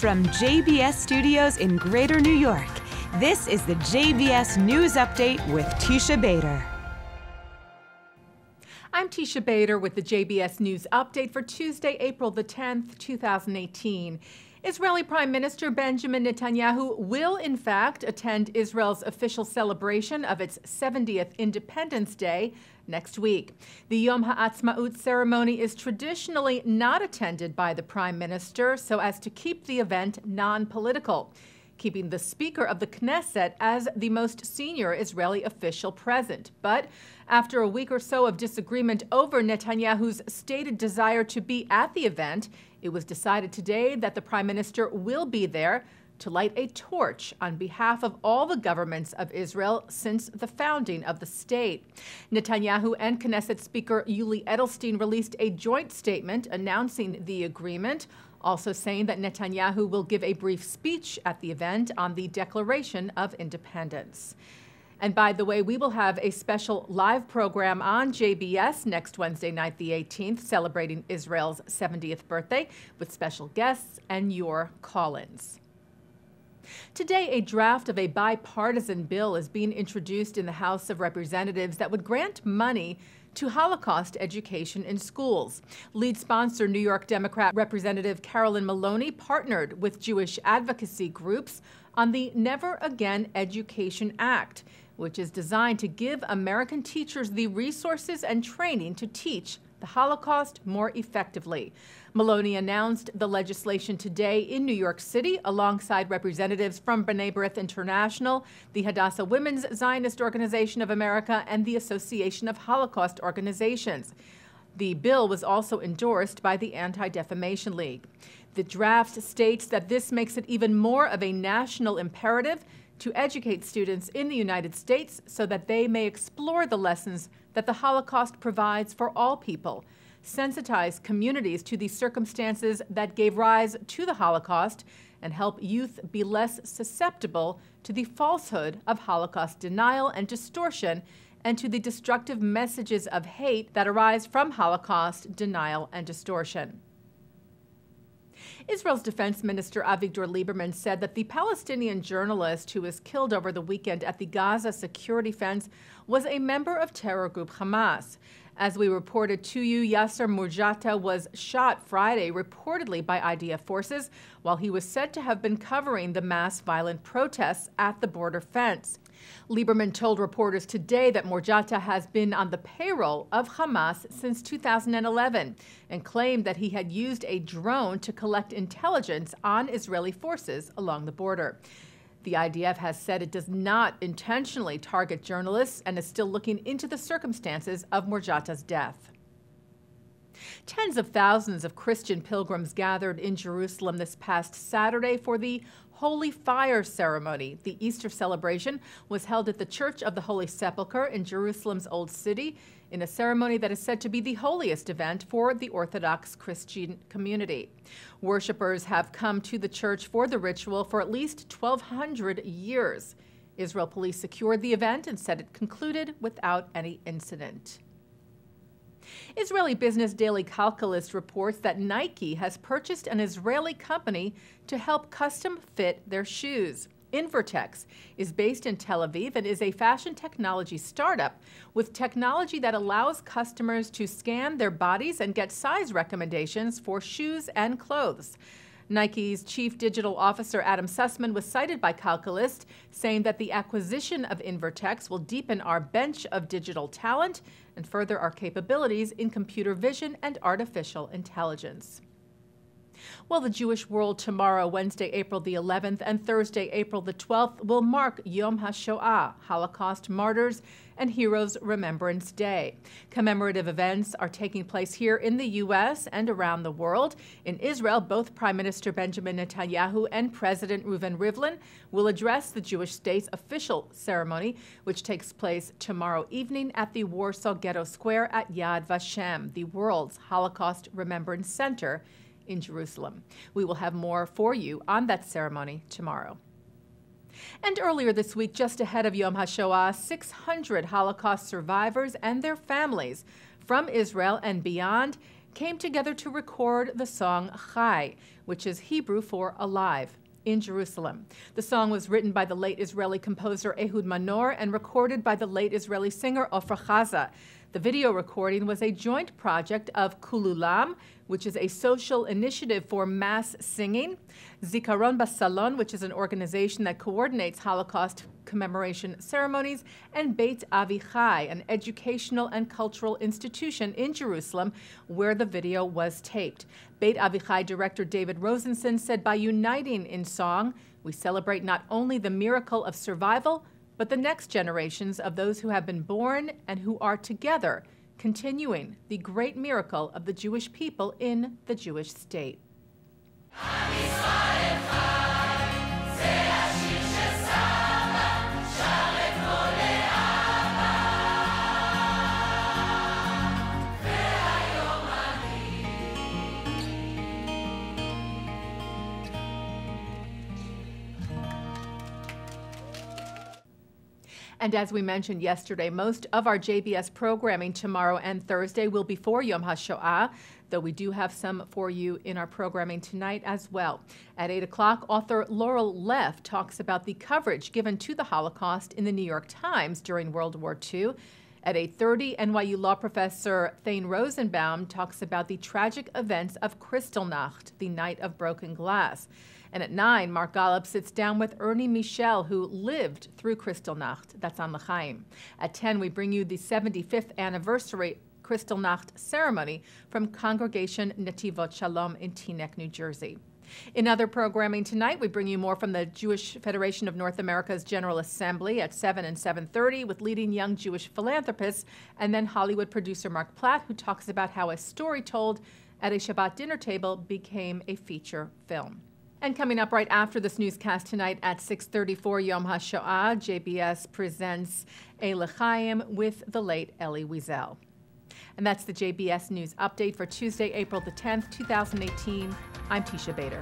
from JBS Studios in Greater New York, this is the JBS News Update with Teisha Bader. I'm Teisha Bader with the JBS News Update for Tuesday, April the 10th, 2018. Israeli Prime Minister Benjamin Netanyahu will, in fact, attend Israel's official celebration of its 70th Independence Day next week. The Yom Ha'atzmaut ceremony is traditionally not attended by the Prime Minister so as to keep the event non-political, keeping the Speaker of the Knesset as the most senior Israeli official present. But after a week or so of disagreement over Netanyahu's stated desire to be at the event, it was decided today that the Prime Minister will be there to light a torch on behalf of all the governments of Israel since the founding of the state. Netanyahu and Knesset Speaker Yuli Edelstein released a joint statement announcing the agreement, also saying that Netanyahu will give a brief speech at the event on the Declaration of Independence. And by the way, we will have a special live program on JBS next Wednesday night, the 18th, celebrating Israel's 70th birthday with special guests and your call-ins. Today, a draft of a bipartisan bill is being introduced in the House of Representatives that would grant money to Holocaust education in schools. Lead sponsor, New York Democrat Representative Carolyn Maloney, partnered with Jewish advocacy groups on the Never Again Education Act, which is designed to give American teachers the resources and training to teach the Holocaust more effectively. Maloney announced the legislation today in New York City alongside representatives from B'nai B'rith International, the Hadassah Women's Zionist Organization of America, and the Association of Holocaust Organizations. The bill was also endorsed by the Anti-Defamation League. The draft states that this makes it even more of a national imperative to educate students in the United States so that they may explore the lessons that the Holocaust provides for all people, sensitize communities to the circumstances that gave rise to the Holocaust, and help youth be less susceptible to the falsehood of Holocaust denial and distortion and to the destructive messages of hate that arise from Holocaust denial and distortion. Israel's Defense Minister Avigdor Lieberman said that the Palestinian journalist who was killed over the weekend at the Gaza security fence was a member of terror group Hamas. As we reported to you, Yasser Murjata was shot Friday, reportedly by IDF forces, while he was said to have been covering the mass violent protests at the border fence. Lieberman told reporters today that Murjata has been on the payroll of Hamas since 2011 and claimed that he had used a drone to collect intelligence on Israeli forces along the border. The IDF has said it does not intentionally target journalists and is still looking into the circumstances of Murjata's death. Tens of thousands of Christian pilgrims gathered in Jerusalem this past Saturday for the Holy Fire ceremony. The Easter celebration was held at the Church of the Holy Sepulchre in Jerusalem's Old City in a ceremony that is said to be the holiest event for the Orthodox Christian community. Worshippers have come to the church for the ritual for at least 1,200 years. Israel police secured the event and said it concluded without any incident. Israeli business daily Calculist reports that Nike has purchased an Israeli company to help custom fit their shoes. Invertex is based in Tel Aviv and is a fashion technology startup with technology that allows customers to scan their bodies and get size recommendations for shoes and clothes. Nike's chief digital officer, Adam Sussman, was cited by Calculist, saying that the acquisition of Invertex will deepen our bench of digital talent and further our capabilities in computer vision and artificial intelligence. Well, the Jewish world tomorrow, Wednesday, April the 11th, and Thursday, April the 12th, will mark Yom Hashoah, Holocaust Martyrs and Heroes Remembrance Day. Commemorative events are taking place here in the U.S. and around the world. In Israel, both Prime Minister Benjamin Netanyahu and President Reuven Rivlin will address the Jewish state's official ceremony, which takes place tomorrow evening at the Warsaw Ghetto Square at Yad Vashem, the world's Holocaust Remembrance Center in Jerusalem. We will have more for you on that ceremony tomorrow. And earlier this week, just ahead of Yom HaShoah, 600 Holocaust survivors and their families from Israel and beyond came together to record the song Chai, which is Hebrew for alive, in Jerusalem. The song was written by the late Israeli composer Ehud Manor and recorded by the late Israeli singer Ofra Chaza. The video recording was a joint project of Kululam, which is a social initiative for mass singing, Zikaron Basalon, which is an organization that coordinates Holocaust commemoration ceremonies, and Beit Avichai, an educational and cultural institution in Jerusalem where the video was taped. Beit Avichai director David Rosenson said, by uniting in song, we celebrate not only the miracle of survival, but the next generations of those who have been born and who are together, continuing the great miracle of the Jewish people in the Jewish state. And as we mentioned yesterday, most of our JBS programming tomorrow and Thursday will be for Yom Hashoah, though we do have some for you in our programming tonight as well. At 8 o'clock, author Laurel Leff talks about the coverage given to the Holocaust in the New York Times during World War II. At 8:30, NYU law professor Thane Rosenbaum talks about the tragic events of Kristallnacht, the Night of Broken Glass. And at 9, Mark Golub sits down with Ernie Michel, who lived through Kristallnacht. That's on L'chaim. At 10, we bring you the 75th anniversary Kristallnacht ceremony from Congregation Netivot Shalom in Teaneck, New Jersey. In other programming tonight, we bring you more from the Jewish Federation of North America's General Assembly at 7 and 7:30 with leading young Jewish philanthropists, and then Hollywood producer Mark Platt, who talks about how a story told at a Shabbat dinner table became a feature film. And coming up right after this newscast tonight at 6:34 Yom HaShoah, JBS presents a L'chaim with the late Elie Wiesel. And that's the JBS News Update for Tuesday, April the 10th, 2018. I'm Teisha Bader.